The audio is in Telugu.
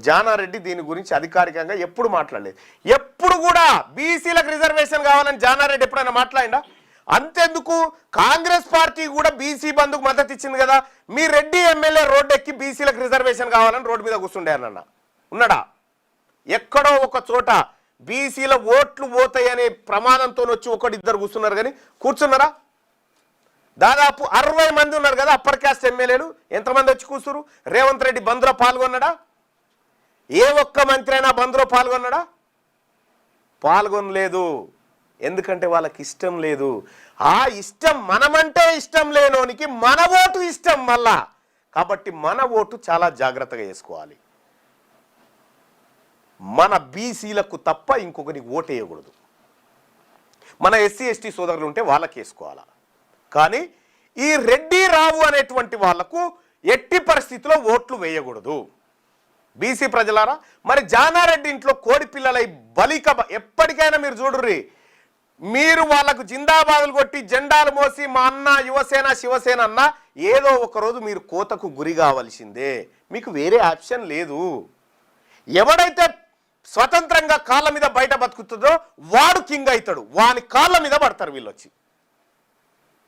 జానారెడ్డి దీని గురించి అధికారికంగా ఎప్పుడు మాట్లాడలేదు. ఎప్పుడు కూడా బీసీలకు రిజర్వేషన్ కావాలని జానారెడ్డి ఎప్పుడైనా మాట్లాడిందా? అంతెందుకు, కాంగ్రెస్ పార్టీ కూడా బీసీ బంధుకు మద్దతు ఇచ్చింది కదా. మీ రెడ్డి ఎమ్మెల్యే రోడ్డు ఎక్కి బీసీలకు రిజర్వేషన్ కావాలని రోడ్డు మీద కూర్చుండారన్న ఉన్నాడా? ఎక్కడో ఒక చోట బీసీల ఓట్లు పోతాయనే ప్రమాదంతో వచ్చి ఒకటిద్దరు కూర్చున్నారు, కానీ కూర్చున్నారా? దాదాపు 60 మంది ఉన్నారు కదా అప్పర్ క్యాస్ట్ ఎమ్మెల్యేలు. ఎంతమంది వచ్చి కూర్చురు? రేవంత్ రెడ్డి బంద్లో పాల్గొన్నాడా? ఏ ఒక్క మంత్రి అయినా బంద్లో పాల్గొన్నాడా? పాల్గొనలేదు. ఎందుకంటే వాళ్ళకి ఇష్టం లేదు. ఆ ఇష్టం, మనమంటే ఇష్టం లేనోనికి మన ఓటు ఇష్టం మళ్ళా. కాబట్టి మన ఓటు చాలా జాగ్రత్తగా వేసుకోవాలి. మన బీసీలకు తప్ప ఇంకొకరికి ఓటు వేయకూడదు. మన ఎస్సీ ఎస్టీ సోదరులు ఉంటే వాళ్ళకి వేసుకోవాలా. కానీ ఈ రెడ్డి రావు అనేటువంటి వాళ్లకు ఎట్టి పరిస్థితిలో ఓట్లు వేయకూడదు. బీసీ ప్రజలారా, మరి జానారెడ్డి ఇంట్లో కోడి పిల్లలై బలిక ఎప్పటికైనా మీరు చూడుర్రి, మీరు వాళ్ళకు జిందాబాదులు కొట్టి జెండాలు మోసి మా అన్న యువసేన శివసేన అన్న ఏదో ఒకరోజు మీరు కోతకు గురి కావాల్సిందే. మీకు వేరే ఆప్షన్ లేదు. ఎవడైతే స్వతంత్రంగా కాళ్ళ మీద బయట బతుకుతుందో వాడు కింగ్ అవుతాడు. వాని కాళ్ళ మీద పడతారు వీళ్ళు వచ్చి.